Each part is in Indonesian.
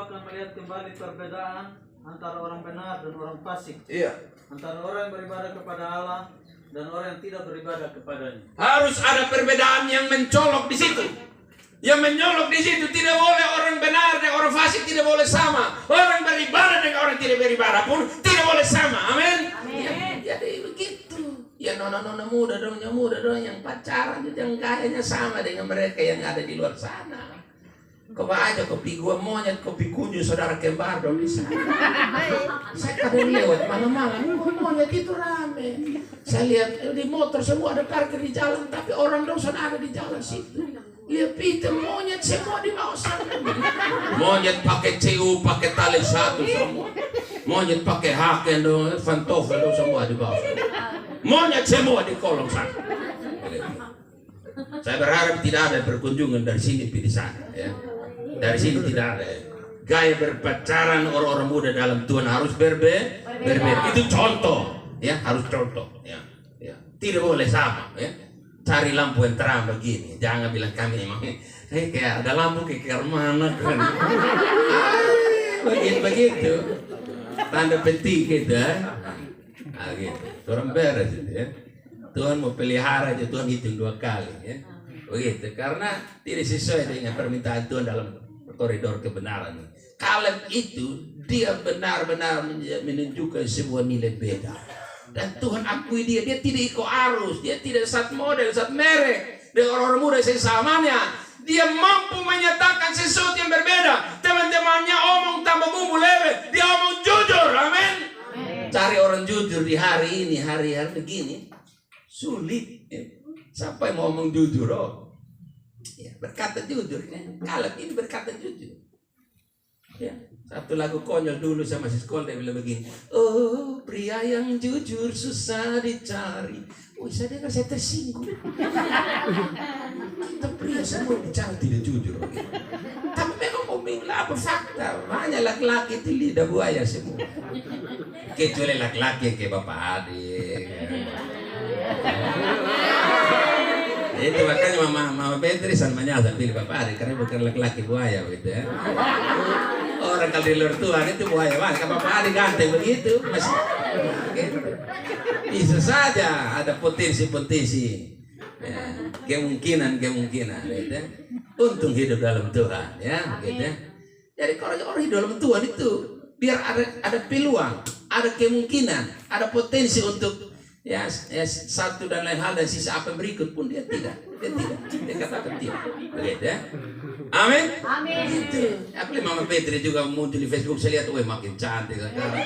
akan melihat kembali perbedaan antara orang benar dan orang fasik. Iya. Antara orang yang beribadah kepada Allah dan orang yang tidak beribadah kepadanya. Harus ada perbedaan yang mencolok di situ. Yang menyolok di situ, tidak boleh orang benar dan orang fasik tidak boleh sama. Orang beribadah dengan orang tidak beribadah pun tidak boleh sama. Amin. Jadi begitu. Ya nona-nona muda dong yang pacaran itu yang gayanya sama dengan mereka yang ada di luar sana. Coba aja kopi gua monyet, kopi kunju saudara kembar dong di sana. Saya kadang lewat malam-malam, monyet itu rame. Saya lihat di motor semua ada parkir di jalan, tapi orang dong sana ada di jalan situ. Lihat Peter monyet semua di bawah sana. Monyet pakai CU, pakai tali satu semua. Monyet pakai haken dong, pantofel dong semua di bawah sana. Monyet semua di kolong sana. Saya berharap tidak ada berkunjungan dari sini di sana. Ya. Dari sini tidak ada. Gaya berpacaran orang-orang muda dalam Tuhan harus berbeda. Itu contoh, ya harus contoh. Ya. Tidak boleh sama. Ya. Cari lampu yang terang begini. Jangan bilang kami emang kayak ada lampu kayak mana kan. Begitu. Tanda petik gitu. Gitu. Orang beres itu ya. Tuhan mau pelihara aja, Tuhan hitung 2 kali ya. Begitu, karena tidak sesuai dengan permintaan Tuhan dalam koridor kebenaran. Kaleb itu dia benar-benar menunjukkan sebuah nilai beda. Dan Tuhan akui dia tidak ikut arus, dia tidak satu model, satu merek dengan orang-orang muda sesamanya. Dia mampu menyatakan sesuatu yang berbeda. Teman-temannya omong tambah bumbu lele, dia omong jujur, amin. Cari orang jujur di hari ini, hari-hari begini sulit. Ya. Sampai mau ngomong jujur, ya, berkata jujur. Ya. Kaleb ini berkata jujur. Ya. Satu lagu konyol dulu sama si sekolah dia bilang begini. Oh, pria yang jujur susah dicari. Wih, saya dengar saya tersinggung. Kita pria semua bicara tidak jujur. Gitu. Tapi memang mau bilang apa fakta. Banyak laki-laki itu lidah buaya semua. Kecuali laki-laki yang kayak Bapak Adik. Itu makanya Mama Beatrice menyasar pilih Bapak Adik karena bukan laki-laki buaya gitu ya. Orang kalau di luar Tuhan itu buaya banget. Kalau Bapak Adik ganteng begitu masih gitu. Bisa saja ada potensi-potensi ya, kemungkinan gitu ya. Untung hidup dalam Tuhan ya gitu ya. Jadi kalau orang hidup dalam Tuhan itu biar ada peluang, ada kemungkinan, ada potensi untuk ya satu dan lain hal dan sisa apa yang berikut pun dia katakan tidak begitu ya. Amin. Gitu. Apalagi Mama Petri juga muncul di Facebook, saya lihat, wah makin cantik sekarang.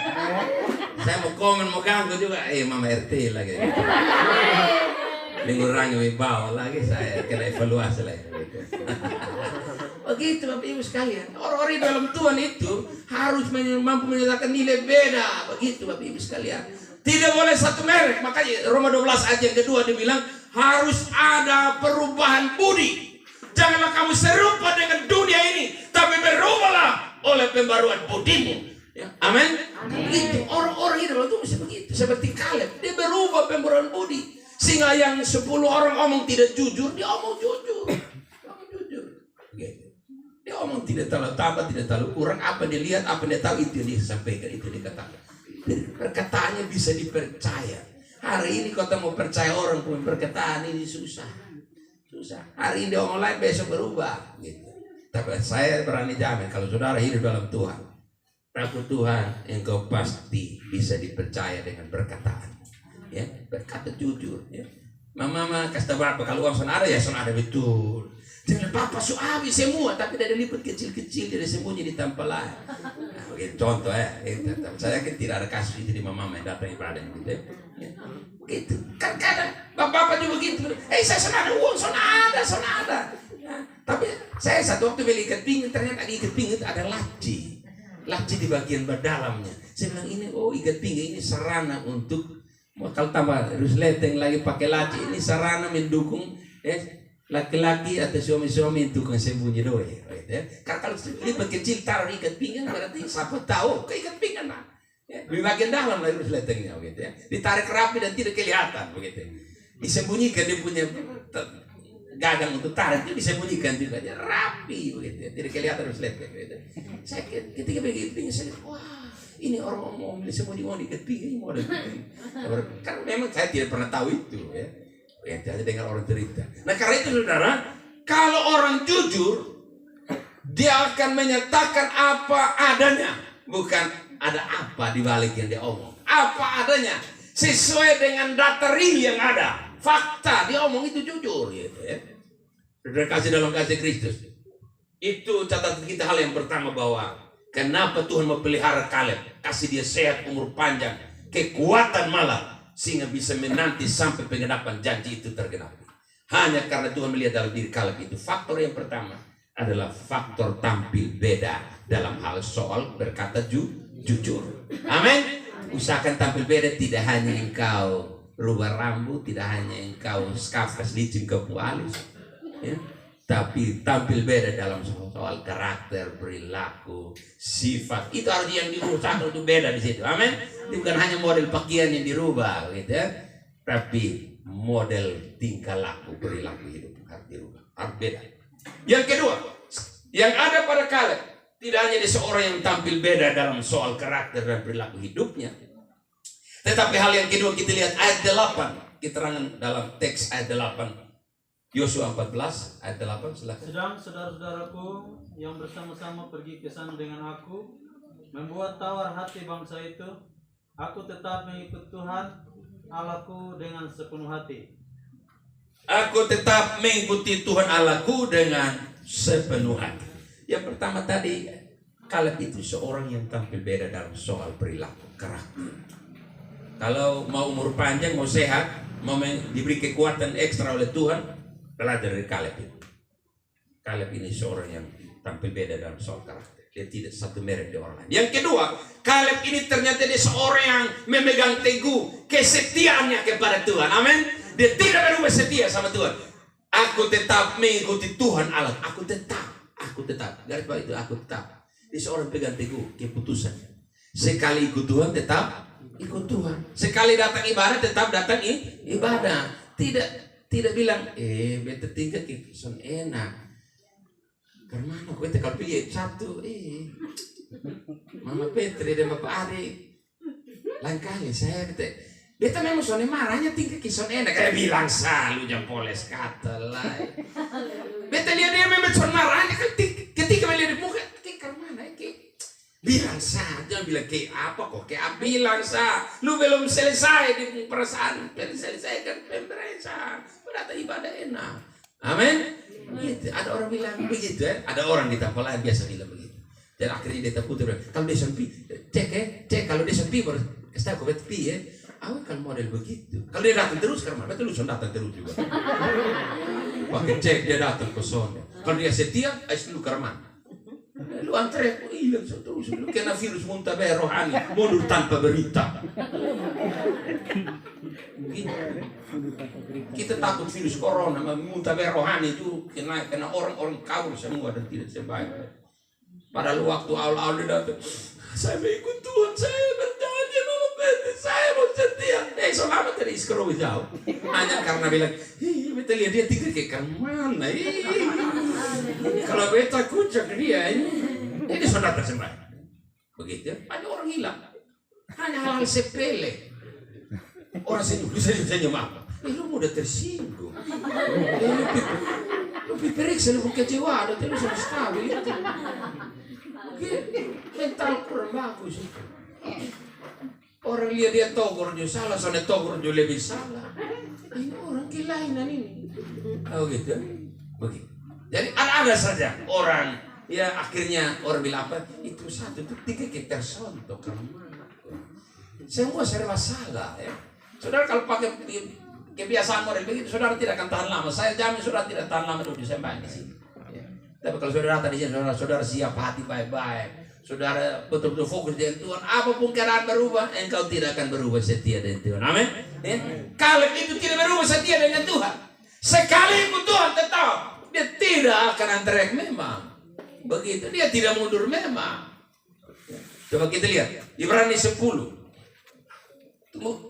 Saya mau komen mau ganggu juga, Mama RT lagi. Minggu rangi wibawa lagi saya kena evaluasi lagi. Begitu Bapak Ibu sekalian, orang-orang dalam Tuhan itu harus mampu menyatakan nilai beda. Begitu Bapak Ibu sekalian. Tidak boleh satu merek. Makanya Roma 12 ayat yang kedua dibilang harus ada perubahan budi. Janganlah kamu serupa dengan dunia ini, tapi berubahlah oleh pembaruan budimu. Ya, amin. Itu orang-orang hidup itu mesti begitu. Seperti Kaleb, dia berubah pembaruan budi. Sehingga yang 10 orang omong tidak jujur, dia omong jujur. Dia omong tidak terlalu tambah, tidak terlalu kurang. Apa dia lihat, apa dia tahu, itu yang dia sampaikan, itu yang dia katakan. Perkataannya bisa dipercaya. Hari ini kau mau percaya orang pun perkataan ini susah. Hari ini dia omong lain, besok berubah. Gitu. Tapi saya berani jamin kalau saudara hidup dalam Tuhan, takut Tuhan, engkau pasti bisa dipercaya dengan perkataan. Ya, berkata jujur. Ya. Mama kasih tahu apa kalau uang son ada ya son ada betul. Jangan papa suawi semua tapi ada lipat kecil-kecil dari sembunyi di tanpa lain. Nah, begitu contoh ya. Saya kan tidak ada kasus itu di mama yang datang ibadah gitu. Ya. Begitu. Kan kadang bapak juga begitu. Saya son ada uang son ada. Ya. Tapi saya satu waktu beli ikat pinggang ternyata di ikat pinggang itu ada laci di bagian dalamnya. Saya bilang ini ikat pinggang ini sarana untuk kalau tambah rusleteng lagi pakai laci ini sarana mendukung laki-laki atau suami-suami untuk sembunyi doa ya. Kalau lipat kecil taruh ikat pinggang berarti siapa tahu ke ikat pinggang nah. Ya, di bagian dalam lagi rusletengnya begitu ya. Ditarik rapi dan tidak kelihatan begitu. Disembunyikan dia punya gagang untuk tarik itu disembunyikan juga, dia rapi begitu ya, tidak kelihatan harus lihat gitu. Saya ketika begitu saya lihat, wah ini orang mau sembunyi ketika ini model kan memang saya tidak pernah tahu itu ya. Hanya dengar orang cerita. Nah karena itu saudara, kalau orang jujur dia akan menyatakan apa adanya, bukan ada apa di balik yang dia omong. Apa adanya, sesuai dengan data real yang ada, fakta dia omong itu jujur, gitu ya. Saudara kasih dalam kasih Kristus. Itu catatan kita hal yang pertama, bahwa kenapa Tuhan memelihara Kaleb, kasih dia sehat, umur panjang, kekuatan malah, sehingga bisa menanti sampai penggenapan janji itu tergenapi. Hanya karena Tuhan melihat dalam diri Kaleb itu. Faktor yang pertama adalah faktor tampil beda dalam hal soal berkata jujur. Amin. Usahakan tampil beda, tidak hanya engkau rubah rambut, tidak hanya engkau skapas licin ke alis, ya. Tapi tampil beda dalam soal karakter, perilaku, sifat. Itu arti yang diusahakan itu beda di situ. Amin. Bukan hanya model pakaian yang dirubah, gitu ya. Tapi model tingkah laku, perilaku hidup harus dirubah, harus beda. Yang kedua, yang ada pada Kaleb, tidak hanya dia seorang yang tampil beda dalam soal karakter dan perilaku hidupnya, tetapi hal yang kedua kita lihat ayat 8, keterangan dalam teks ayat 8, Yosua 14 ayat 8, silakan. Sedang saudara-saudaraku yang bersama-sama pergi ke sana dengan aku membuat tawar hati bangsa itu, aku tetap mengikut Tuhan Allahku dengan sepenuh hati. Aku tetap mengikuti Tuhan Allahku dengan sepenuh hati. Yang pertama tadi, Kaleb itu seorang yang tampil beda dalam soal perilaku, karakter. Kalau mau umur panjang, mau sehat, mau diberi kekuatan ekstra oleh Tuhan, belajar dari Kaleb itu. Kaleb ini seorang yang tampil beda dalam soal karakter. Dia tidak satu merek di orang lain. Yang kedua, Kaleb ini ternyata dia seorang yang memegang teguh kesetiaannya kepada Tuhan. Amin. Dia tidak berubah setia sama Tuhan. Aku tetap mengikuti Tuhan Allah. Aku tetap. Garis bawah itu, aku tetap. Dia seorang pegang teguh keputusan. Sekali ikut Tuhan, tetap ikut Tuhan. Sekali datang ibadah, tetap datang ibadah. Tidak bilang, beta tinggal ke son enak. Karena aku beta kalau pilih satu, Mama Petri dan Bapak Adik. Lain kali saya beta memang soalnya marahnya tinggal kison enak. Kayak bilang selalu jam poles kata lah. Beta lihat dia memang soal marahnya ketika melihat di muka. Kayak mana bilang saja, bilang kayak apa kok? Kayak bilang sah. Lu belum selesai di perasaan. Belum selesaikan pemberesan. Berarti ibadah enak. Amin. Gitu. Ada orang bilang begitu ya. Ada orang di tempat lain biasa bilang begitu. Dan akhirnya dia terputus. Kalau dia sepi, cek kalau dia sepi baru kasih tahu kau sepi ya. Awak kan model begitu. Kalau dia datang terus karena betul lu datang terus juga. Pakai cek dia datang ke sana. Kalau dia setia, lu karman. Lu antre aku hilang terus. Lu kena virus muntaber rohani, mundur tanpa berita. Kita takut virus corona, muntaber rohani itu kena orang-orang kabur semua dan tidak sebaik. Padahal waktu awal-awal dia datang, saya mengikut Tuhan, saya berjanji Mama Petri, saya mau setia. Selamat dari iskro jauh. Hanya karena bilang, beta lihat dia tinggal ke mana? Kalau beta kucak dia ini sudah tersembahyang. Begitu, banyak orang hilang. Hanya hal-hal sepele. Orang senyum apa? Lu mudah tersinggung. Lu periksa lu kecewa, ada lu sudah stabil. Mental kurang bagus itu. Orang lihat dia togornya salah, soalnya togornya lebih salah. Ini orang kelainan ini. Oh gitu, begitu. Jadi ada saja orang, ya akhirnya orang bilang apa? Itu satu, itu tiga kita sontok kemana? Semua serba salah ya. Saudara kalau pakai kebiasaan model begitu, saudara tidak akan tahan lama. Saya jamin saudara tidak tahan lama dulu di sembahyang di sini. Ya. Tapi kalau saudara datang di sini, saudara siap hati baik-baik. Saudara betul-betul fokus dengan Tuhan. Apapun keadaan berubah, engkau tidak akan berubah setia dengan Tuhan. Amin. Ya. Kaleb itu tidak berubah setia dengan Tuhan. Sekali ikut Tuhan tetap. Dia tidak akan antrek memang. Begitu. Dia tidak mundur memang. Coba kita lihat. Ibrani 10.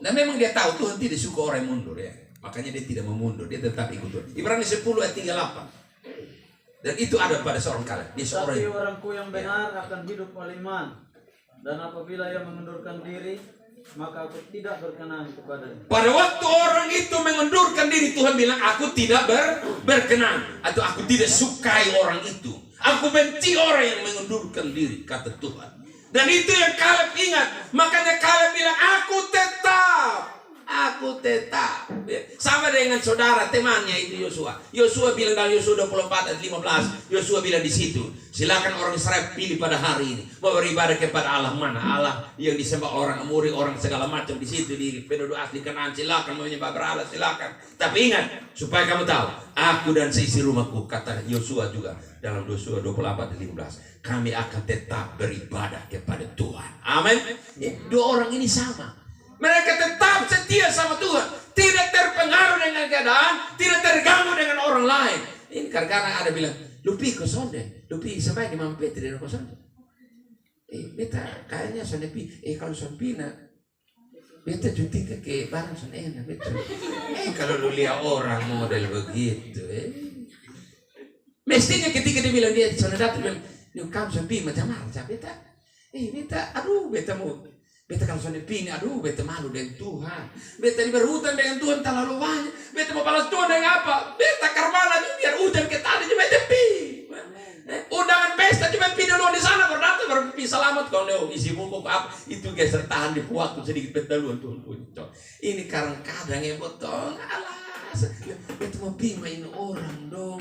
Dan memang dia tahu Tuhan tidak suka orang yang mundur ya. Makanya dia tidak mau mundur, dia tetap ikut Tuhan. Ibrani 10 ayat 38. Dan itu ada pada seorang Kaleb. Dia seorang Tapi orangku yang benar akan hidup oleh iman. Dan apabila ia mengundurkan diri, maka aku tidak berkenan kepadanya. Pada waktu orang itu mengundurkan diri, Tuhan bilang, aku tidak berkenan. Atau aku tidak sukai orang itu. Aku benci orang yang mengundurkan diri, kata Tuhan. Dan itu yang Kaleb ingat. Makanya Kaleb bilang, aku tetap. Sama dengan saudara temannya itu Yosua. Yosua bilang dalam Yosua 24 ayat 15. Yosua bilang di situ, silakan orang Israel pilih pada hari ini mau beribadah kepada Allah mana. Allah yang disembah orang Amori, orang segala macam di situ di penduduk asli Kanaan, silakan mau menyembah berhala, silakan. Tapi ingat, supaya kamu tahu, aku dan seisi rumahku, kata Yosua juga dalam Yosua 24 ayat 15, kami akan tetap beribadah kepada Tuhan. Amin. Dua orang ini sama. Mereka tetap setia sama Tuhan, tidak terpengaruh dengan keadaan, tidak terganggu dengan orang lain. Ini karena ada bilang, lupi kosonde, lupi sampai di mampet tidak kosonde. Beta kayaknya sonde pi, kalau son pina, beta cuti ke barang son enak betul. Kalau lu lihat orang model begitu, mestinya ketika dia bilang dia sonde datang bilang, lu kamu son pi macam apa? Beta, aduh beta mau. Beta kalau soalnya pini, aduh beta malu dengan Tuhan. Beta ini berhutang dengan Tuhan terlalu banyak. Beta mau balas Tuhan dengan apa? Beta karmana juga biar hujan ke tadi cuma beta pi. Undangan pesta cuma pi dulu di sana berdata baru pi selamat kalau isi buku apa itu geser tahan di waktu sedikit beta duluan Tuhan puncok. Ini kadang-kadang ya botol alas. Beta mau pi main orang dong.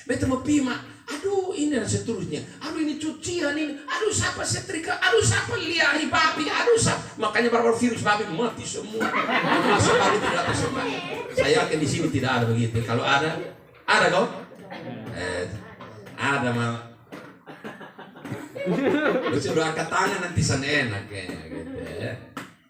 Beta mau pi aduh ini dan seterusnya, aduh ini cucian ini, aduh siapa setrika, aduh siapa liahi babi, aduh siapa, makanya beberapa virus babi mati semua. Masa babi tidak tersebar. Saya yakin di sini tidak ada begitu. Kalau ada kok? Ada malah. Lu sudah angkat tangan nanti sana enak kayaknya gitu ya.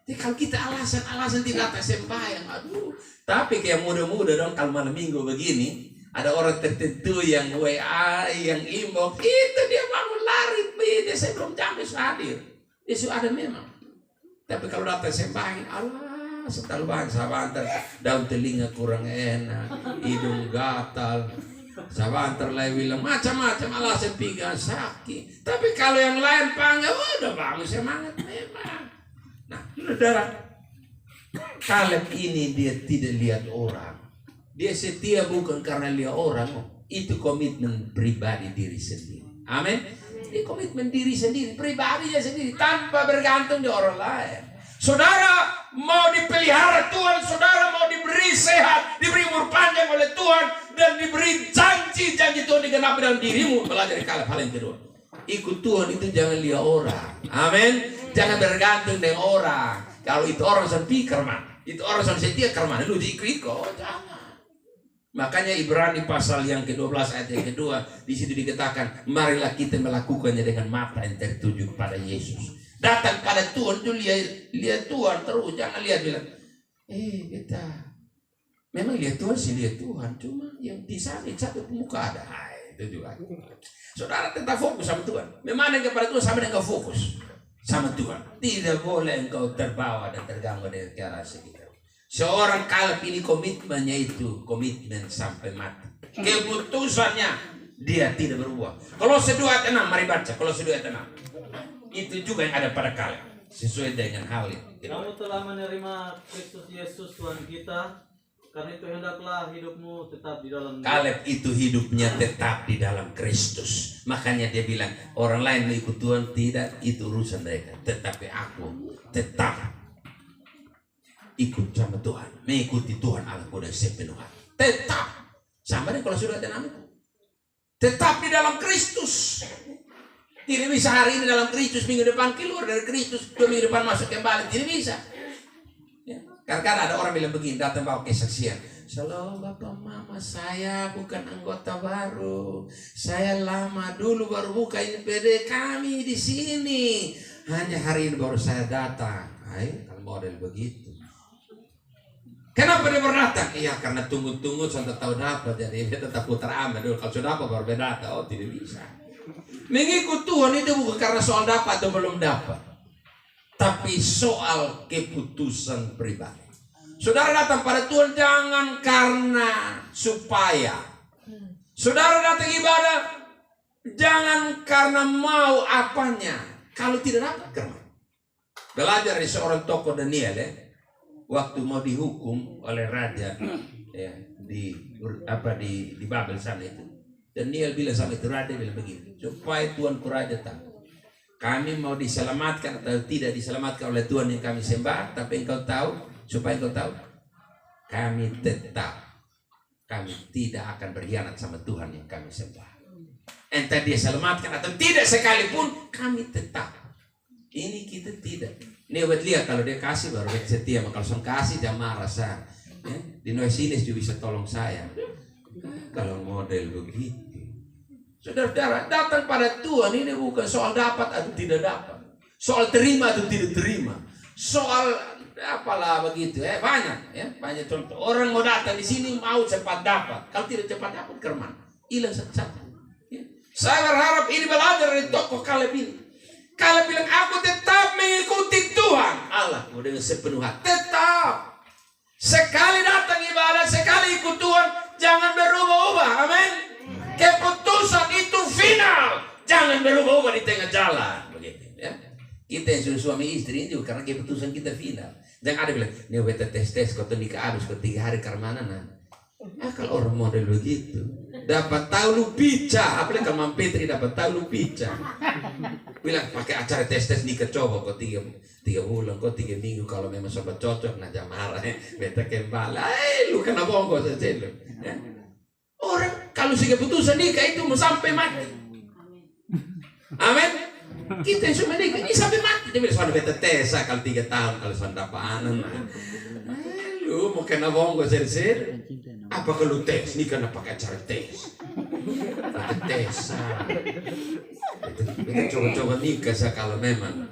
Jadi kalau kita alasan tidak sembahyang, aduh. Tapi kayak muda-muda dong kalau malam minggu begini. Ada orang tertentu yang WA, yang inbox, itu dia bangun lari, dia saya belum jam hadir. Dia sudah ada memang. Tapi kalau datang sembahyang, Allah, setelah bangsa banter, daun telinga kurang enak, hidung gatal, sabanter lain bilang macam-macam alasan pinggang sakit. Tapi kalau yang lain panggil, udah bangun semangat memang. Nah, saudara, Kaleb ini dia tidak lihat orang. Dia setia bukan karena lihat orang, itu komitmen pribadi diri sendiri. Amin. Ini komitmen diri sendiri, pribadinya sendiri, tanpa bergantung di orang lain. Saudara mau dipelihara Tuhan, saudara mau diberi sehat, diberi umur panjang oleh Tuhan, dan diberi janji Tuhan digenapi dalam dirimu. Belajar Kaleb hal yang kedua. Ikut Tuhan itu jangan lihat orang. Amin. Jangan bergantung dengan orang. Kalau itu orang sepi kerman, itu orang setia kerman, lu diikut, jangan. Makanya Ibrani pasal yang ke-12 ayat yang kedua di situ dikatakan, marilah kita melakukannya dengan mata yang tertuju pada Yesus. Datang pada Tuhan itu lihat Tuhan terus, jangan lihat bilang, kita memang lihat Tuhan sih lihat Tuhan, cuma yang di sana satu muka ada, itu juga. Saudara tetap fokus sama Tuhan. Memang kepada Tuhan sama dengan fokus sama Tuhan. Tidak boleh engkau terbawa dan terganggu dengan cara sekitar. Seorang Kaleb ini komitmennya itu komitmen sampai mati. Keputusannya dia tidak berubah. Kolose 2 ayat 6, mari baca Kolose 2 ayat 6. Itu juga yang ada pada Kaleb sesuai dengan hal itu. Kamu telah menerima Kristus Yesus Tuhan kita, karena itu hendaklah hidupmu tetap di dalam Dia. Kaleb itu hidupnya tetap di dalam Kristus. Makanya dia bilang orang lain ikut Tuhan tidak, itu urusan mereka. Tetapi aku tetap ikut sama Tuhan, mengikuti Tuhan Allahku dengan sepenuh hati. Tetap sama dengan kalau sudah tenang itu. Tetap di dalam Kristus. Tidak bisa hari ini dalam Kristus, minggu depan keluar dari Kristus, 2 minggu depan masuk kembali, tidak bisa. Ya. Karena ada orang bilang begini, datang bawa kesaksian. Shalom Bapak Mama, saya bukan anggota baru. Saya lama dulu baru buka ini PD kami di sini. Hanya hari ini baru saya datang. Kalau model begitu. Kenapa dia berdatang? Iya karena tunggu-tunggu sampai tahu dapat, jadi dia tetap putar aman dulu. Kalau sudah dapat baru berdatang. Oh tidak bisa. Mengikut Tuhan itu bukan karena soal dapat atau belum dapat, tapi soal keputusan pribadi. Saudara datang pada Tuhan jangan karena supaya. Saudara datang ibadah jangan karena mau apanya. Kalau tidak dapat karena. Belajar dari seorang tokoh Daniel ya. Waktu mau dihukum oleh raja ya, di Babel sana itu. Daniel bilang sama itu raja bilang begini, supaya Tuanku raja tahu kami mau diselamatkan atau tidak diselamatkan oleh Tuhan yang kami sembah, tapi engkau tahu, supaya engkau tahu kami tidak akan berkhianat sama Tuhan yang kami sembah. Entah dia selamatkan atau tidak sekalipun, kami tetap. Ini kita tidak. Ini buat lihat kalau dia kasih baru dia setia. Kalau saya kasih dia marah saya. Ya? Di Noesinis juga bisa tolong saya. Kalau model begitu. Saudara-saudara datang pada Tuhan ini bukan soal dapat atau tidak dapat. Soal terima atau tidak terima. Soal apalah begitu. Banyak. Ya? Banyak contoh. Orang mau datang di sini mau cepat dapat. Kalau tidak cepat dapat kerman. Hilang satu-satu. Ya? Saya berharap ini belajar dari tokoh Kaleb ini. Kalau bilang aku tetap mengikuti Tuhan Allah dengan sepenuh hati, tetap sekali datang ibadah, sekali ikut Tuhan, jangan berubah-ubah. Amin. Keputusan itu final, jangan berubah-ubah di tengah jalan. Begitu ya. Kita yang sudah suami istri ini juga karena keputusan kita final. Jangan ada bilang, nih beta tes kau nikah habis kau 3 hari karmana kalau orang model begitu dapat tahu lu pica, apalagi kalau Mampetri dapat tahu lu pica. Bilang pakai acara tes nikah coba kok 3 bulan, kok 3 minggu kalau memang sobat cocok nah jangan marah beta kembali. Lu kena bongko saja lu. Ya. Orang kalau sudah keputusan nikah itu mau sampai mati. Amin. Kita yang sudah nikah ini sampai mati. Dia bilang soal beta tes kalau 3 tahun kalau soal dapat anak. Lu mau kena bongko saja. Apa kalau tes nikah nak pakai acara tes? Pakai tes. Kita coba-coba nikah kalau memang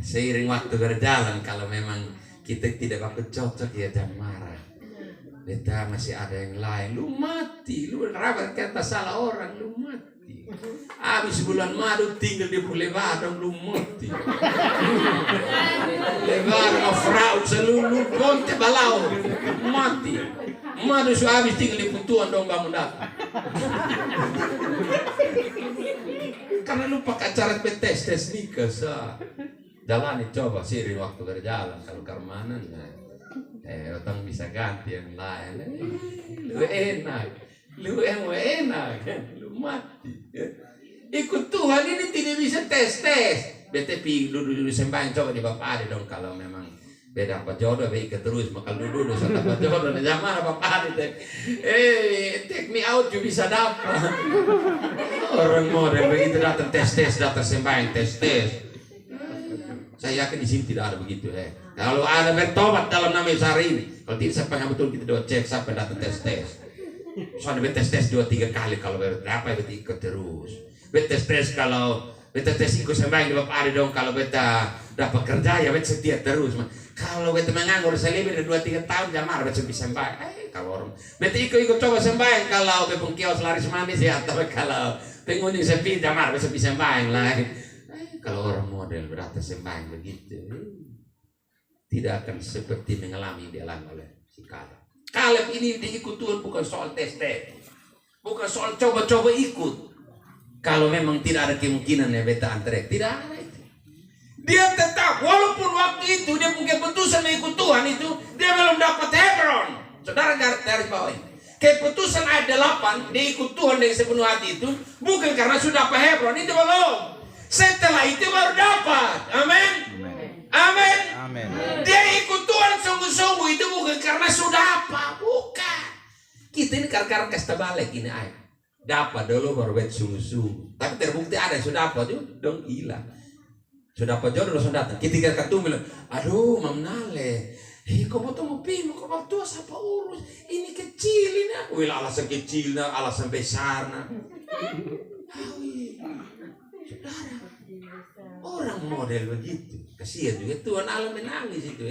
seiring waktu berjalan, kalau memang kita tidak dapat cocok ya jangan marah. Beta masih ada yang lain, lu mati, lu rapat kata salah orang, lu mati. Habis bulan madu tinggal di Levadong, lu mati. Levadong of fraud seluruh ponte balau, mati. Madu sudah habis tinggal di Putuan dong kamu datang. Karena lu pakai acara tes nikah sah. Jalani coba sih waktu berjalan kalau karmanan otang bisa ganti yang lain. Lu enak. Lu enak kan. Lu mati. Ikut Tuhan ini tidak bisa tes. BTP dulu sembahyang coba di Bapak Adi dong kalau memang beda dapat jodoh baik terus maka dulu saya dapat jodoh di zaman Bapak Adi take me out juga bisa dapat. Orang model begitu datang tes datang sembahyang tes. Saya yakin di sini tidak ada begitu Kalau ada bertobat dalam nama Yesus hari ini, kalau tidak sampai betul kita doa cek sampai datang tes. Soalnya tes 2-3 kali kalau berapa beta ikut terus. Beta tes kalau beta tes ikut sembahyang di Bapak Adi dong kalau beta dapat kerja ya beta setia terus. Kalau beta menganggur selebih dari 2-3 tahun jamar beta bisa sembahyang. Kalau orang beta ikut coba sembahyang kalau bepung kios laris manis ya atau kalau pengunjung sepi jamar beta bisa sembahyang lah. Kalau orang model berarti sembahyang begitu tidak akan seperti mengalami yang dialami oleh si Kaleb. Kaleb ini diikut Tuhan bukan soal tes, bukan soal coba-coba ikut. Kalau memang tidak ada kemungkinan ya beta antrek, tidak ada itu. Dia tetap, walaupun waktu itu dia punya keputusan mengikut Tuhan itu, dia belum dapat Hebron. Saudara garis bawah ini. Keputusan ayat 8, dia ikut Tuhan dengan sepenuh hati itu, bukan karena sudah dapat Hebron, itu belum. Setelah itu baru dapat. Amin. Amin. Amin. Dia ikut Tuhan sungguh-sungguh itu bukan karena sudah apa, bukan. Kita ini karena kasih balik ini ayat. Dapat dulu baru bet sungguh-sungguh. Tapi terbukti ada yang sudah dapat itu dong hilang. Sudah dapat jodoh langsung datang. Ketika ketemu bilang, aduh mamnale. Kau mau tunggu pima, kau mau tua siapa urus? Ini kecil ini. Wih alasan kecilnya, alasan besarnya. Saudara, orang model begitu. Kasihan juga Tuhan Allah menangis itu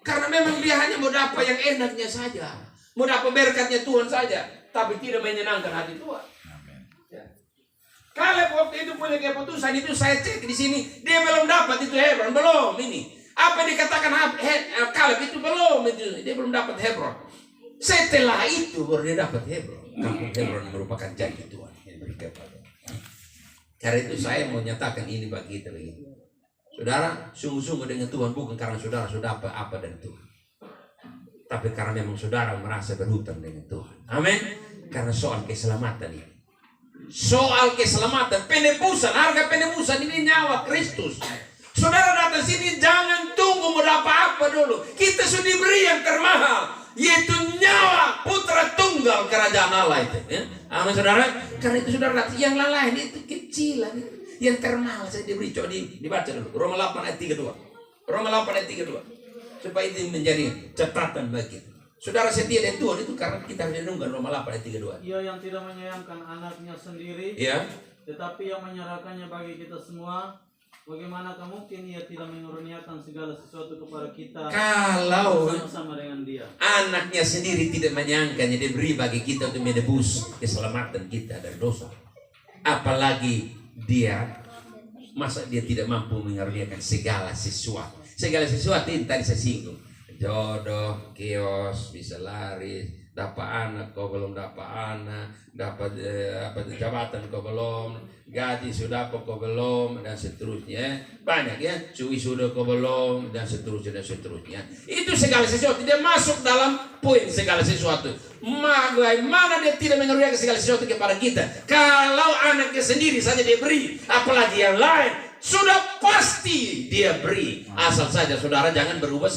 Karena memang dia hanya mau dapat yang enaknya saja. Mau dapat berkatnya Tuhan saja. Tapi tidak menyenangkan hati Tuhan. Kaleb waktu itu punya keputusan itu saya cek di sini dia belum dapat itu Hebron belum ini. Apa yang dikatakan Kaleb itu belum, dia belum dapat Hebron. Setelah itu baru dia dapat Hebron. Kampung Hebron merupakan janji Tuhan yang diberikan pada. Karena itu saya mau nyatakan ini bagi kita lagi. Saudara, sungguh-sungguh dengan Tuhan bukan karena saudara sudah apa dari Tuhan, tapi karena memang saudara merasa berhutang dengan Tuhan. Amin. Karena soal keselamatan ini. Soal keselamatan, penebusan, harga penebusan ini nyawa Kristus. Saudara datang sini jangan tunggu mau dapat apa dulu. Kita sudah diberi yang termahal, yaitu nyawa putra tunggal kerajaan Allah itu. Ya? Amin saudara. Karena itu saudara datang, yang lain itu kecilan, yang termahal saya diberi. Coba dibaca dulu. Roma 8 ayat 32. Roma 8 ayat 32. Supaya itu menjadi catatan bagi kita. Saudara setia dengan Tuhan itu karena kita menyenangkan Roma 8 ayat 32. Ia yang tidak menyayangkan anaknya sendiri, Ya. tetapi yang menyerahkannya bagi kita semua. Bagaimanakah mungkin ia tidak mengaruniakan segala sesuatu kepada kita Kalau sama-sama dengan dia? anaknya sendiri tidak menyangkanya diberi bagi kita untuk menebus keselamatan kita dari dosa. Apalagi dia, masa dia tidak mampu mengaruniakan segala sesuatu. Segala sesuatu ini tadi saya singgung. Jodoh, kios, bisa lari, dapat anak kau belum dapat anak, dapat jabatan kau belum, gaji sudah kau belum, dan seterusnya. Banyak ya, cuy sudah kau belum, dan seterusnya dan seterusnya. Itu segala sesuatu, dia masuk dalam poin segala sesuatu. Bagaimana dia tidak mengerjakan segala sesuatu kepada kita? Kalau anaknya sendiri saja dia beri, apalagi yang lain, sudah pasti dia beri. Asal saja saudara jangan berubah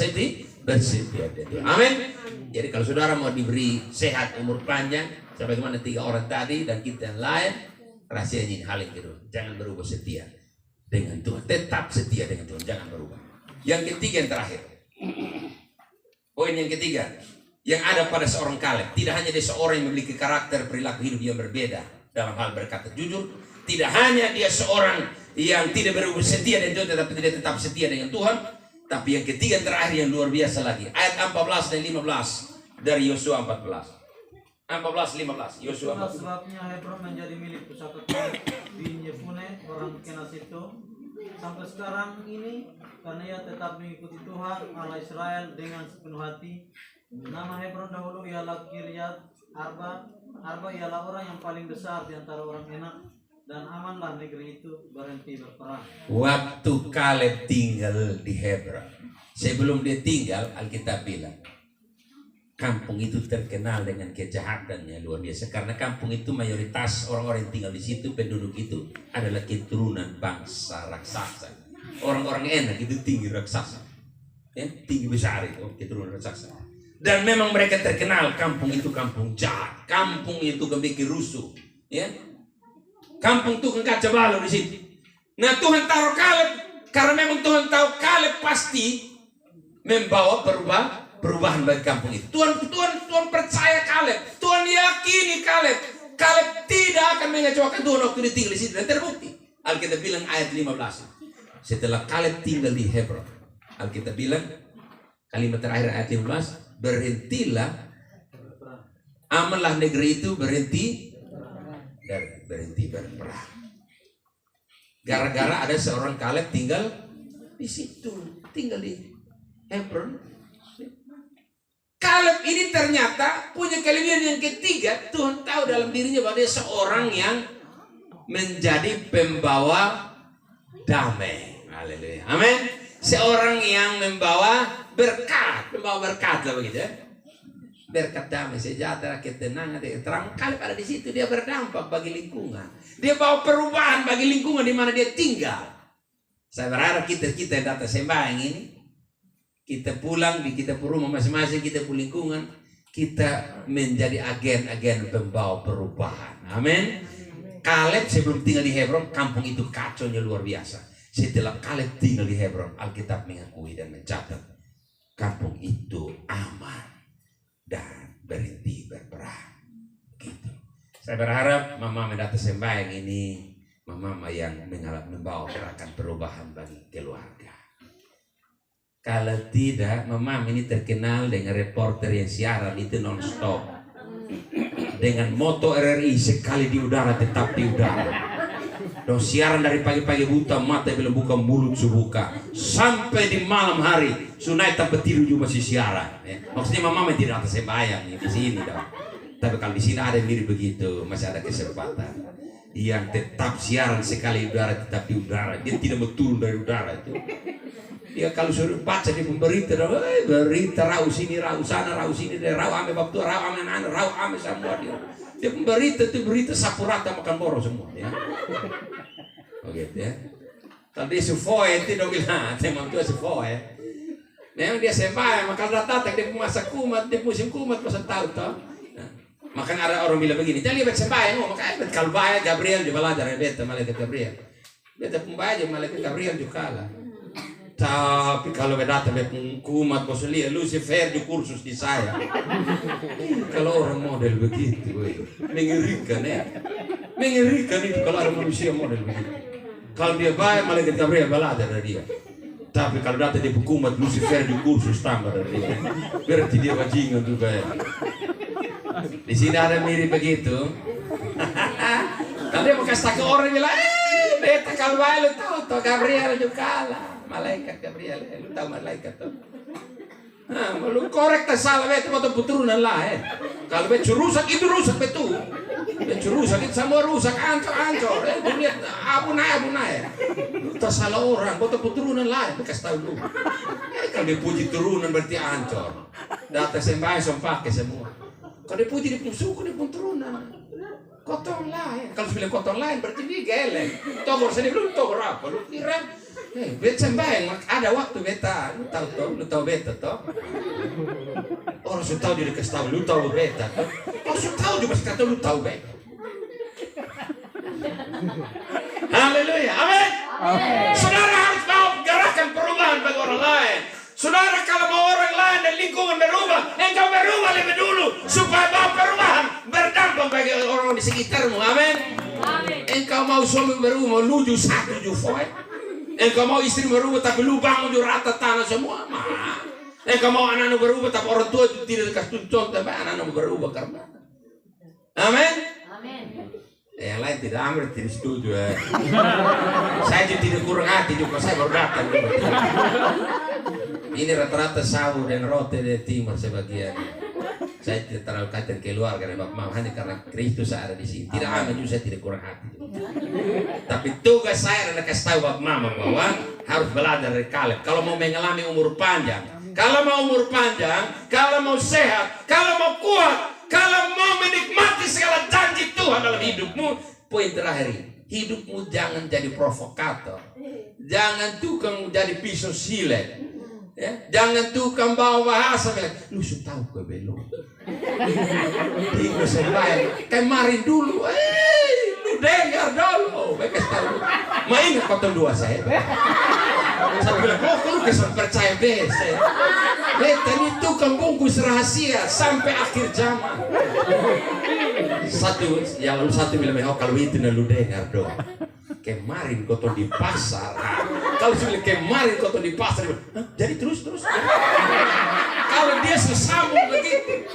bersedia. Amin. Jadi kalau saudara mau diberi sehat, umur panjang, sebagaimana 3 orang tadi dan kita yang lain, rahasianya ini hal yang kedua, jangan berubah setia dengan Tuhan. Tetap setia dengan Tuhan, jangan berubah. Yang ketiga, yang terakhir, poin yang ketiga, yang ada pada seorang Kaleb, tidak hanya dia seorang yang memiliki karakter perilaku hidup yang berbeda dalam hal berkata jujur, tidak hanya dia seorang yang tidak berubah setia dengan Tuhan, tetapi tidak tetap setia dengan Tuhan. Tapi yang ketiga terakhir yang luar biasa lagi, ayat 14 dan 15 dari Yosua 14. 14-15 Yosua 14. Sebabnya Hebron menjadi milik pusaka Kaleb bin Yefune orang Kenas itu sampai sekarang ini, karena ia tetap mengikuti Tuhan Allah Israel dengan sepenuh hati. Nama Hebron dahulu ialah Kiryat Arba. Arba ialah orang yang paling besar di antara orang Enak, dan amanlah negeri itu berhenti berperang. Waktu Kaleb tinggal di Hebron, sebelum dia tinggal, Alkitab bilang kampung itu terkenal dengan kejahatannya luar biasa. Karena kampung itu mayoritas orang-orang yang tinggal di situ, penduduk itu adalah keturunan bangsa raksasa. Orang-orang Enak itu tinggi raksasa, ya, tinggi besar itu keturunan raksasa. Dan memang mereka terkenal kampung itu kampung jahat, kampung itu bikin rusuh, ya. Kampung Tuhan kaca balau di situ. Nah Tuhan taruh Kaleb karena memang Tuhan tahu Kaleb pasti membawa perubahan bagi kampung itu. Tuhan percaya Kaleb. Tuhan yakini Kaleb. Kaleb tidak akan mengecewakan Tuhan waktu dia tinggal di situ. Dan terbukti. Alkitab bilang ayat 15. Setelah Kaleb tinggal di Hebron, Alkitab bilang kalimat terakhir ayat 15, berhentilah, amanlah negeri itu berhenti berperang. Gara-gara ada seorang Kaleb tinggal di situ, tinggal di Hebron. Kaleb ini ternyata punya kelebihan yang ketiga. Tuhan tahu dalam dirinya bahwa dia seorang yang menjadi pembawa damai. Haleluya. Amin. Seorang yang membawa berkat lah begitu ya. Berkat damai, sejahtera, ketenangan, terang. Kaleb ada di situ, dia berdampak bagi lingkungan. Dia bawa perubahan bagi lingkungan di mana dia tinggal. Saya berharap kita yang datang sembahyang ini, kita pulang di kita rumah masing-masing, kita pulang lingkungan, kita menjadi agen-agen pembawa perubahan. Amin. Kaleb sebelum tinggal di Hebron, kampung itu kacaunya luar biasa. Setelah Kaleb tinggal di Hebron, Alkitab mengakui dan mencatat kampung itu aman dan berhenti berperang. Gitu. Saya berharap mama mendatang sembahyang ini, mama yang membawa gerakan perubahan bagi keluarga. Kalau tidak, mama ini terkenal dengan reporter yang siaran itu non-stop. Dengan moto RRI sekali di udara tetap di udara. Dong siaran dari pagi-pagi buta, mata belum buka, mulut subuka. Sampai di malam hari, sunai tak betiru juga masih siaran. Ya. Maksudnya mama tidak atas sembahyang di sini dong. Tapi kalau di sini ada mirip begitu, masih ada kesempatan. Yang tetap siaran sekali udara, tetap di udara. Dia tidak mau turun dari udara itu. Dia kalau suruh baca di pemberita, berita rau sini, rau sana, rau sini, rau ame bab tua, rau ame anak, rau ame semua dia. Dia pemberita itu berita sapu rata makan borong semua ya. Oke ya. Kalau dia sufoy itu dong bilang, memang tua sufoy. Memang dia sembahyang, maka datang dia masa kumat, dia musim kumat masa tahu toh. Maka ada orang bilang begini, jangan lihat sembahyang, makanya kalau bayar Gabriel juga belajar ya beta malaikat Gabriel. Beta pembayar malaikat Gabriel juga kalah. Tapi kalau datang kumat bos lihat Lucifer di kursus di saya. Kalau orang model begitu, mengerikan ya. Mengerikan itu kalau ada manusia model begitu. Kalau dia bayar malaikat Gabriel belajar dari dia. Tapi kalau datang di kumat Lucifer di kursus tambah dari dia. Berarti dia bajingan juga ya. Di sini ada mirip begitu. Kalau dia mau kasih ke orang bilang, beta kalau bayar lu tahu toh Gabriel juga kalah. Malaikat Gabriel, lu tahu malaikat tuh. Nah, lu korek tak salah beta mau puturunan lah Kalau beta rusak itu rusak betul. Beta rusak itu semua rusak ancor. Dunia abu naik. Lu tak salah orang, mau puturunan lah. Kasih tahu lu. Kalau dia puji turunan berarti ancor. Data sembahyang sempak ke semua. Kalau dia puji dia pun suku dia pun turunan. Kotor lain. Kalau bilang kotor lain berarti dia geleng. Togor sini belum togor apa? Lu kira? Beta sembahyang ada waktu beta. Lu tahu beta toh? Orang sudah tahu dia kasih tahu lu tahu beta toh. Orang sudah tahu juga masih kata lu tahu beta. Haleluya. Amin. Saudara harus mau gerakan perubahan bagi orang lain. Saudara kalau mau orang lain dan lingkungan berubah, engkau berubah lebih dulu supaya mau perubahan berdampak bagi orang di sekitarmu. Amin. Engkau mau suami berubah, luju satu jufoy. Engkau mau istri berubah tapi lu bangun di rata tanah semua. Engkau mau anak-anak berubah tapi orang tua itu tidak dikasih contoh tapi anak-anak berubah karena. Amin. Yang lain tidak ambil, tidak setuju Saya juga tidak kurang hati juga, saya baru datang juga. Ini rata-rata sawu dan roti dari timur sebagian. Saya tidak terlalu kaitan keluarga dan bapak mama hanya karena Kristus ada di sini. Tidak aman juga saya tidak kurang hati. Tapi tugas saya adalah kasih tahu bapak mama bahwa harus belajar dari Kaleb. Kalau mau mengalami umur panjang, kalau mau sehat, kalau mau kuat, kalau mau menikmati segala janji Tuhan dalam hidupmu, poin terakhir, hidupmu jangan jadi provokator, jangan tukang jadi pisau silet, ya? Jangan tukang bawa bahasa bilang, lu sudah tahu gue belum, tiga sembahyang, kemarin dulu, lu dengar dulu, mereka tahu, main potong dua saya bilang, lu kesan percaya bese. Beta ini tukang bungkus rahasia sampai akhir zaman. Satu bilang, kalau itu lu dengar dong. Kemarin kau di pasar. Kalau bilang kemarin kau di pasar, jadi terus. Kalau dia sesambung begitu,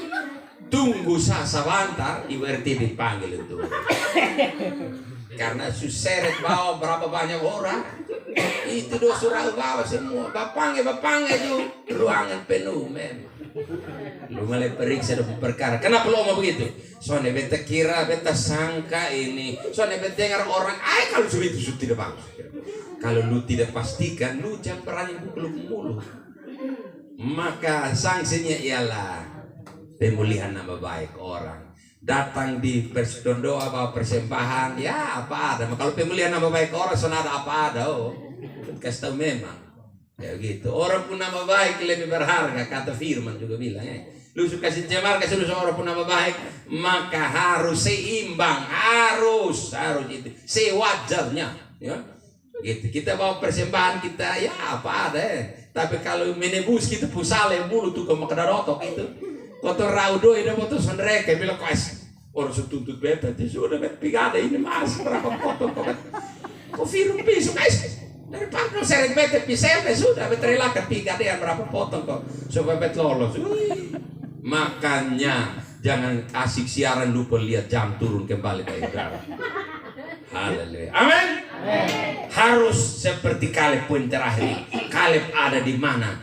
tunggu sebentar, ibaratnya dipanggil itu. Karena suseret bawa berapa banyak orang, itu suruh bawa semua. Bapangnya itu ruangan penuh memang. Lu mulai periksa dan perkara. Kenapa lu mau begitu? Soalnya beta kira, beta sangka ini. Soalnya beta dengar orang, kalau itu sudah tidak bagus. Kalau lu tidak pastikan, lu jangan berani pukul mulu. Maka sanksinya ialah pemulihan nama baik orang. Datang di persekutuan doa bawa persembahan, ya apa ada. Kalau pemulihan nama baik orang, sonada apa ada. Kasih tahu memang. Ya gitu. Orang pun nama baik lebih berharga, kata Firman juga bilang. Lu suka cemar kasih lu orang pun nama baik, maka harus seimbang, harus itu sewajarnya. Ya. Gitu. Kita bawa persembahan kita, ya apa ada. Tapi kalau menebus kita pusale bulu tuh ke makadarotok itu. Kotor raudo ini motor sondrek kayak bilang kuas orang tuntut beta itu sudah bet pigada ini mas berapa potong kok film pisu guys daripada seret beta pisau sudah bet relakan pigada yang berapa potong kok supaya bet lolos. Makanya jangan asik siaran lupa lihat jam turun kembali ke udara. Haleluya. Amin. Harus seperti Kaleb poin terakhir. Kaleb ada di mana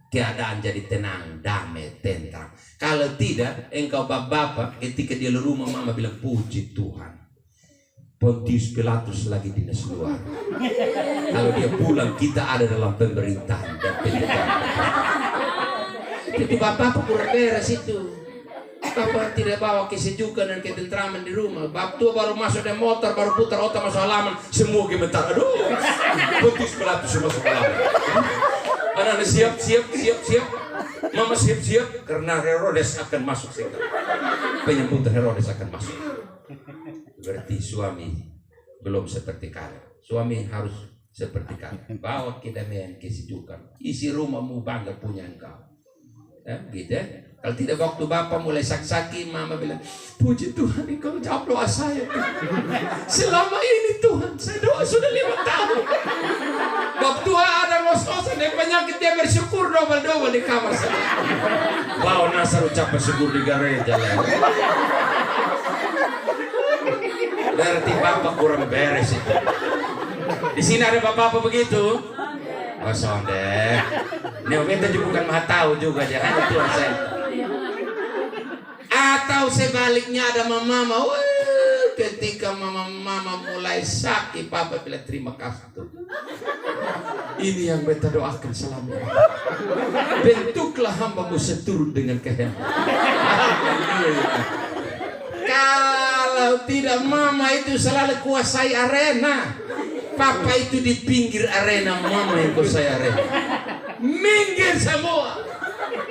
keadaan jadi tenang, damai, tentram. Kalau tidak, engkau bapak-bapak ketika dia di rumah mama bilang puji Tuhan. Pontius Pilatus lagi dinas luar. Kalau dia pulang kita ada dalam pemerintahan dan pendidikan. Itu bapak kurang beres itu. Bapak tidak bawa kesejukan dan ketentraman di rumah. Bapak tua baru masuk dari motor, baru putar otak masuk halaman, semua gemetar. Aduh, Pontius Pilatus masuk halaman. Anak-anak siap. Mama siap karena Herodes akan masuk sekarang. Penyambutan Herodes akan masuk. Berarti suami belum seperti Kaleb. Suami harus seperti Kaleb. Bawa kedamaian, kesejukan. Isi rumahmu bangga punya engkau. Gitu ya. Kalau tidak waktu bapak mulai sakit, mama bilang, puji Tuhan engkau jawab doa saya. Selama ini Tuhan, saya doa sudah 5 tahun. Waktu ada ngos-ngosan dan penyakit dia bersyukur double-double di kamar saya. Wow, Nasar ucapan syukur di gereja. Berarti bapak kurang beres itu. Di sini ada bapak-bapak begitu. Kosong deh. Ini kita juga bukan maha tahu juga, jangan Tuhan saya. Atau sebaliknya ada mama, ketika mama mulai sakit, papa bilang terima kasih Tuhan. Ini yang beta doakan selama. Bentuklah hambamu seturut dengan kehendak. Kalau tidak mama itu selalu kuasai arena. Papa itu di pinggir arena, mama yang kuasai arena. Minggir semua.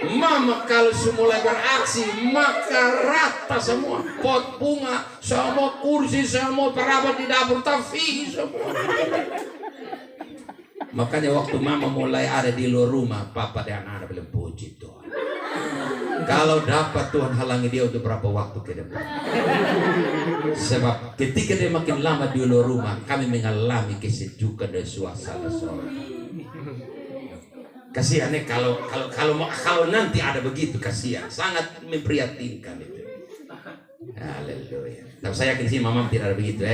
Mama kalau semula beraksi maka rata semua. Pot bunga, semua kursi, semua perawat di dapur tafi semua. Makanya waktu mama mulai ada di luar rumah, papa dan anak bilang puji Tuhan. Kalau dapat Tuhan halangi dia untuk berapa waktu ke depan. Sebab ketika dia makin lama di luar rumah, kami mengalami kesejukan dan suasana sorga. Kasihan kalau nanti ada begitu, kasihan, sangat memprihatinkan itu. Haleluya. Tapi saya yakin sih mama tidak ada begitu.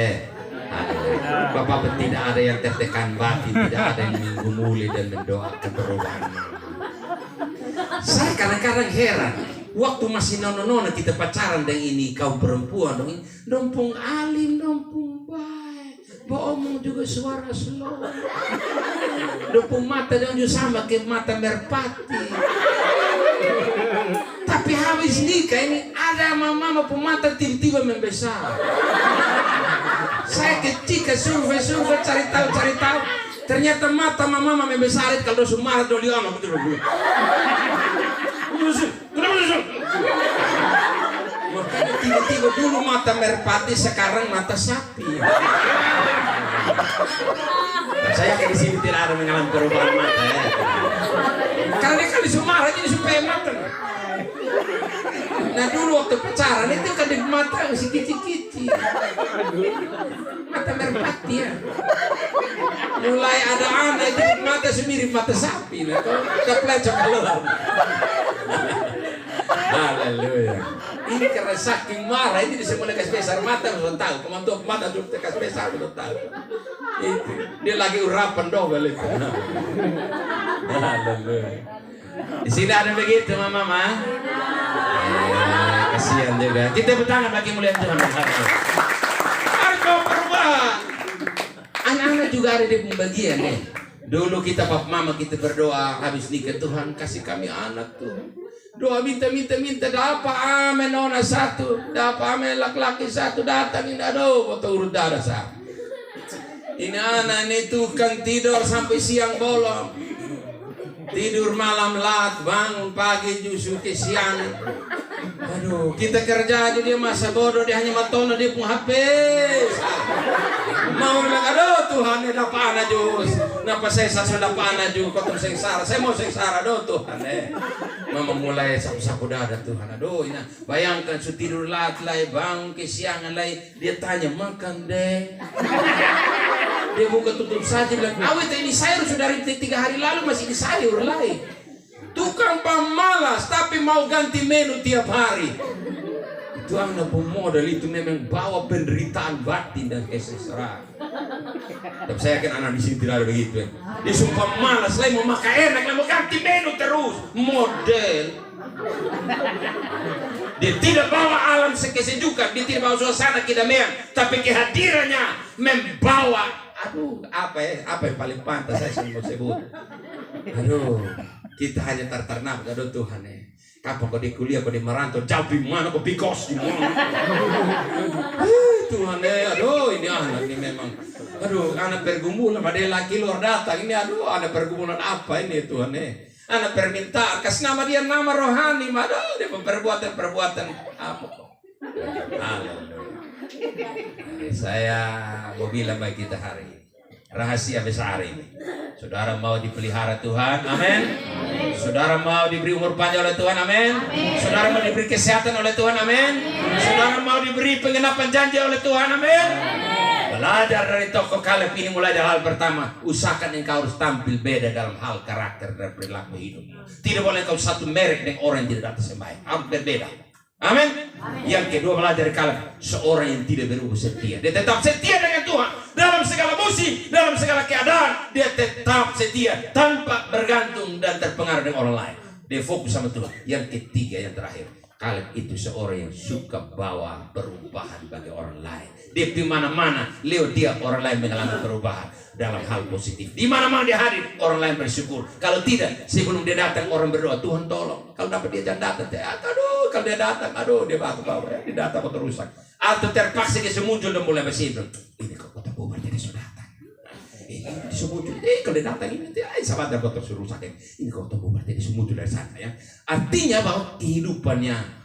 Bapak tidak ada yang tertekan batin, tidak ada yang menggumuli dan mendoakan perubahan mama. Saya kadang-kadang heran, waktu masih nona-nona kita pacaran dengan ini kaum perempuan dong, dompung alim, dompung baik, omong juga suara slow, dompung mata dan juga sama kayak mata merpati. Tapi habis nikah ini ada mama pemata tiba-tiba membesar. Saya ketika survei cari tahu. Ternyata mata mama membesar kalau semua doli anak betul. Makanya tiba-tiba dulu mata merpati, sekarang mata sapi. Saya di sini tidak ada mengalami perubahan mata ya. Karena kali semua ini supaya mata. Nah dulu waktu pacaran itu kan di mata masih kicik-kicik. Mata merpati ya. Mulai ada anak itu mata semirip mata sapi. Nah kalau pelecok keluar. Haleluya. Ini karena saking marah ini bisa mulai kasih besar mata belum tahu. Kemantuk mata belum kasih besar belum tahu. Itu dia lagi urapan double itu. Haleluya. Di sini ada begitu mama. Kasihan juga. Kita bertangan bagi mulia Tuhan. Engkau berubah. Anak-anak juga ada di pembagian nih. Dulu kita papa mama kita berdoa habis nikah, Tuhan kasih kami anak Tuhan. Doa minta dapat amin nona satu, dapat amin laki-laki satu datang ini aduh foto urut darah sah. Ini anak ini tukang tidur sampai siang bolong. Tidur malam lat, bangun pagi justru ke siang. Aduh, kita kerja aja dia masa bodoh, dia hanya matona dia pun HP. Mau bilang, aduh Tuhan ini dapat anak jus. Napa saya sudah dapat anak jus, kau terus sengsara. Saya mau sengsara, aduh Tuhan. Mama mulai sapu-sapu dada Tuhan. Aduh, ini bayangkan su tidur lat lay, bangun ke siang lay, dia tanya makan deh. Dia buka tutup saja bilang, awet ini sayur sudah dari 3 hari lalu masih di sayur lagi. Tukang pemalas tapi mau ganti menu tiap hari. Tuhan pemodal itu memang bawa penderitaan batin dan kesesaran. Tapi saya yakin anak di sini tidak ada begitu. Dia sumpah malas, lagi mau makan enak, mau ganti menu terus. Model. Dia tidak bawa alam sekesejukan, dia tidak bawa suasana kedamaian, tapi kehadirannya membawa. Aduh, apa yang paling pantas saya mau sebut. Aduh, kita hanya terternam, aduh Tuhan ya. Kapan kau di kuliah, kau di merantau, jauh di mana, kau bikos di mana? Tuhan ya, aduh ini anak ini memang, aduh anak pergumulan, ada laki luar datang ini, aduh anak pergumulan apa ini Tuhan ya? Anak permintaan, kasih nama dia nama rohani, aduh dia perbuatan apa? Haleluya. Saya mau bilang bagi kita hari ini, rahasia besar ini. Saudara mau dipelihara Tuhan, amin. Saudara mau diberi umur panjang oleh Tuhan, amin. Saudara mau diberi kesehatan oleh Tuhan, amin. Saudara mau diberi penggenapan janji oleh Tuhan, amin. Belajar dari tokoh Kaleb ini mulai dari hal pertama, usahakan engkau harus tampil beda dalam hal karakter dan perilaku hidupmu. Tidak boleh engkau satu merek dengan orang yang tidak datang sembahyang, harus berbeda. Amin. Yang kedua belajar dari Kaleb, seorang yang tidak berubah setia. Dia tetap setia dengan Tuhan dalam segala musim, dalam segala keadaan. Dia tetap setia tanpa bergantung dan terpengaruh dengan orang lain. Dia fokus sama Tuhan. Yang ketiga, yang terakhir, Kaleb itu seorang yang suka bawa perubahan bagi orang lain. Dia di mana-mana, lewat dia orang lain mengalami perubahan dalam hal positif. Di mana-mana dia hadir, orang lain bersyukur. Kalau tidak, sebelum dia datang orang berdoa, Tuhan tolong. Kalau dapat dia jangan datang, aduh, kalau dia datang, aduh, dia batu bawa, dia datang kok terusak. Atau terpaksa dia muncul dan mulai bersidang. Ini kok kota bubar jadi sudah datang. Ini semuncul, kalau dia datang ini, sahabat dan kota suruh rusak. Ini kota bubar jadi semuncul dari sana ya. Artinya bahwa kehidupannya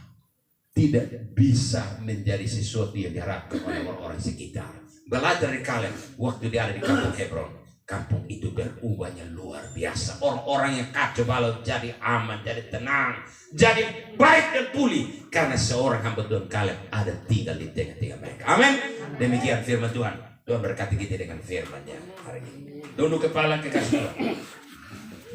tidak bisa menjadi sesuatu yang diharapkan oleh orang-orang sekitar. Belajar dari Kaleb waktu dia ada di kampung Hebron. Kampung itu berubahnya luar biasa. Orang-orang yang kacau balau jadi aman, jadi tenang, jadi baik dan pulih. Karena seorang hamba Tuhan Kaleb ada tinggal di tengah-tengah mereka. Amin. Demikian firman Tuhan. Tuhan berkati kita dengan firman-Nya hari ini. Tunduk kepala kekasih Tuhan.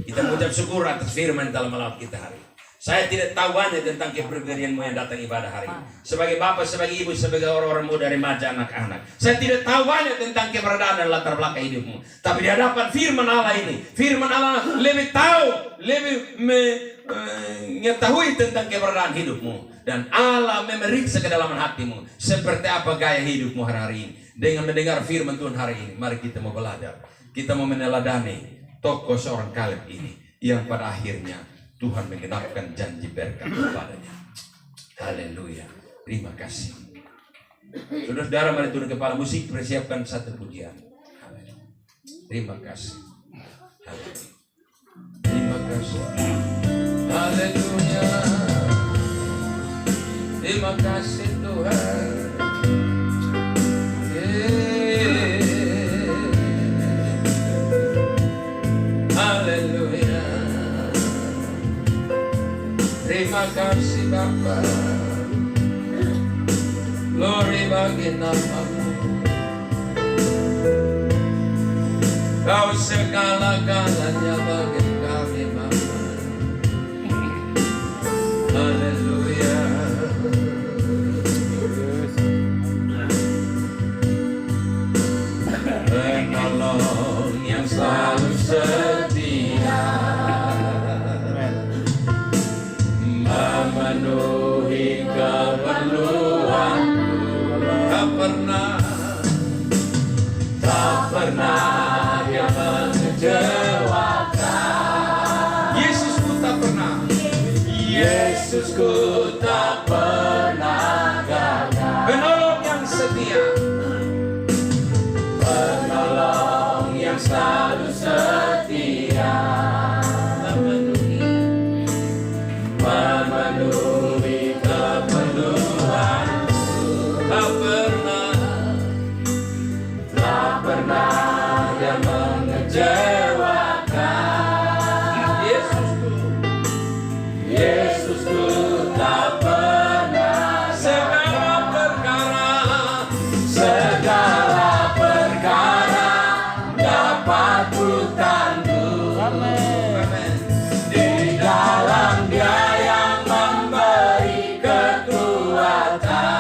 Kita mengucap syukur atas firman dalam malam kita hari ini. Saya tidak tahu banyak tentang kepribadianmu yang datang ibadah hari ini. Sebagai bapak, sebagai ibu, sebagai orang-orang muda, remaja, anak-anak. Saya tidak tahu banyak tentang keberadaan dan latar belakang hidupmu. Tapi di hadapan firman Allah ini, firman Allah lebih tahu, lebih mengetahui tentang keberadaan hidupmu. Dan Allah memeriksa kedalaman hatimu. Seperti apa gaya hidupmu hari ini. Dengan mendengar firman Tuhan hari ini, mari kita mau belajar. Kita mau meneladani tokoh seorang Kaleb ini. Yang pada akhirnya Tuhan menggenapkan janji berkat kepadanya. Haleluya. Terima kasih. Saudara-saudara, mari turun kepala musik, persiapkan satu pujian. Terima kasih. Haleluya. Terima kasih. Haleluya. Terima kasih Tuhan. Haleluya. Terima kasih Bapa. Glory bagi nama-Mu. Kau segala-galanya bagi kami Bapa. Haleluya. Penolong yang selalu setia, memenuhi keperluanku. Tak pernah Dia mengecewakan. Yesusku tak pernah, Yesusku tak pernah gagal. Penolong yang setia, penolong yang selalu setia, memenuhi keperluanku. Tak pernah Dia mengecewakan. Yesusku tak pernah. Segala perkara dapat ku tanggung. Amen. Di dalam Dia yang memberi kekuatan.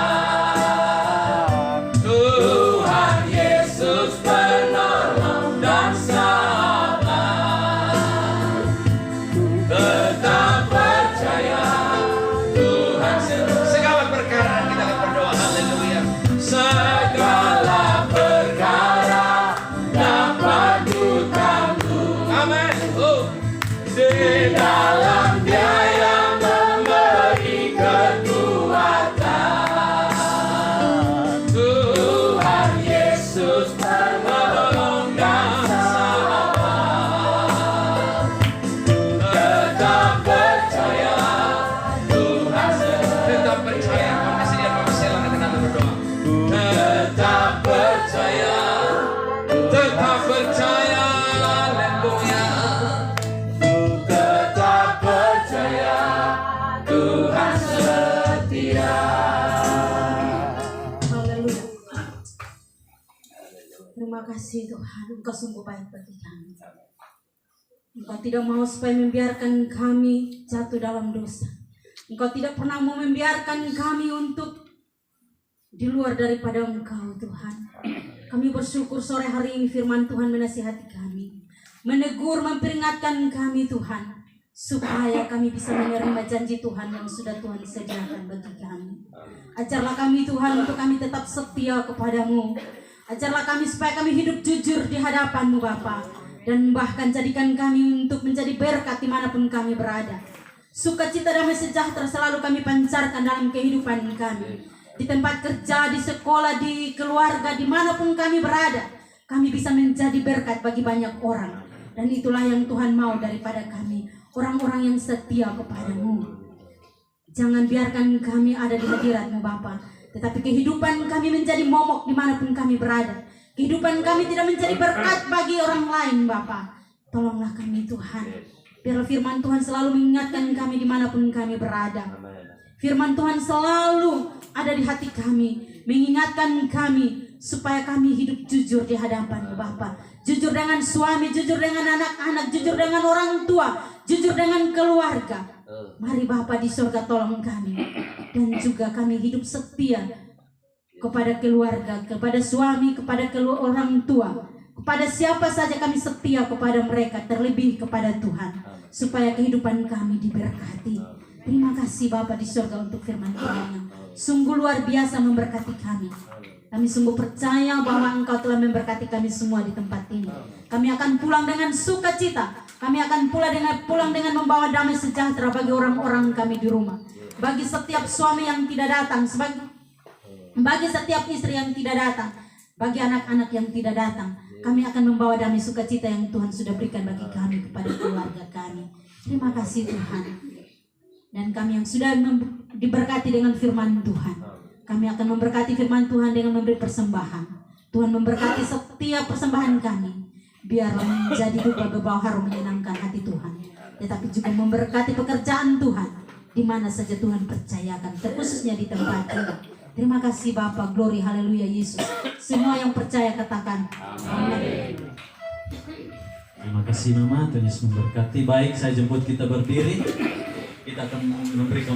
Di dalam Dia yang memberi kekuatan, Tuhan Yesus penolong dan sahabat. Tetap percaya Tuhan, tetap percaya. Makasih dia Bapak Sela dengan berdoa. Tetap percaya, tetap percaya, haleluya. Tetap percaya Tuhan setia. Haleluya. Terima kasih Tuhan, Engkau sungguh baik bagi kami. Engkau tidak mau supaya membiarkan kami jatuh dalam dosa. Engkau tidak pernah mau membiarkan kami untuk di luar daripada Engkau Tuhan. Kami bersyukur sore hari ini firman Tuhan menasihati kami, menegur, memperingatkan kami Tuhan, supaya kami bisa menerima janji Tuhan yang sudah Tuhan sediakan bagi kami. Ajarlah kami Tuhan untuk kami tetap setia kepadamu. Ajarlah kami supaya kami hidup jujur di hadapan-Mu Bapa. Dan bahkan jadikan kami untuk menjadi berkat dimanapun kami berada. Sukacita damai sejahtera selalu kami pancarkan dalam kehidupan kami. Di tempat kerja, di sekolah, di keluarga, dimanapun kami berada. Kami bisa menjadi berkat bagi banyak orang. Dan itulah yang Tuhan mau daripada kami. Orang-orang yang setia kepadamu. Jangan biarkan kami ada di hadirat-Mu Bapa. Tetapi kehidupan kami menjadi momok dimanapun kami berada. Kehidupan kami tidak menjadi berkat bagi orang lain Bapa. Tolonglah kami Tuhan. Biarlah firman Tuhan selalu mengingatkan kami dimanapun kami berada. Firman Tuhan selalu ada di hati kami, mengingatkan kami supaya kami hidup jujur di hadapan Bapa. Jujur dengan suami, jujur dengan anak-anak, jujur dengan orang tua, jujur dengan keluarga. Mari Bapa di surga tolong kami. Dan juga kami hidup setia kepada keluarga, kepada suami, kepada orang tua. Kepada siapa saja kami setia kepada mereka, terlebih kepada Tuhan. Supaya kehidupan kami diberkati. Terima kasih Bapa di surga untuk firman Tuhan yang sungguh luar biasa memberkati kami. Kami sungguh percaya bahwa Engkau telah memberkati kami semua di tempat ini. Kami akan pulang dengan sukacita. Kami akan pulang dengan membawa damai sejahtera bagi orang-orang kami di rumah. Bagi setiap suami yang tidak datang, bagi setiap istri yang tidak datang, bagi anak-anak yang tidak datang, kami akan membawa damai sukacita yang Tuhan sudah berikan bagi kami kepada keluarga kami. Terima kasih Tuhan. Dan kami yang sudah diberkati dengan firman Tuhan, kami akan memberkati firman Tuhan dengan memberi persembahan. Tuhan memberkati setiap persembahan kami, biarlah menjadi dupa berbau harum menyenangkan hati Tuhan. Tetapi juga memberkati pekerjaan Tuhan, di mana saja Tuhan percayakan, terkhususnya di tempat ini. Terima kasih Bapa, glory, haleluya Yesus. Semua yang percaya katakan amin. Terima kasih Mama, Tuhan Yesus memberkati. Baik, saya jemput kita berdiri. Kita akan memberikan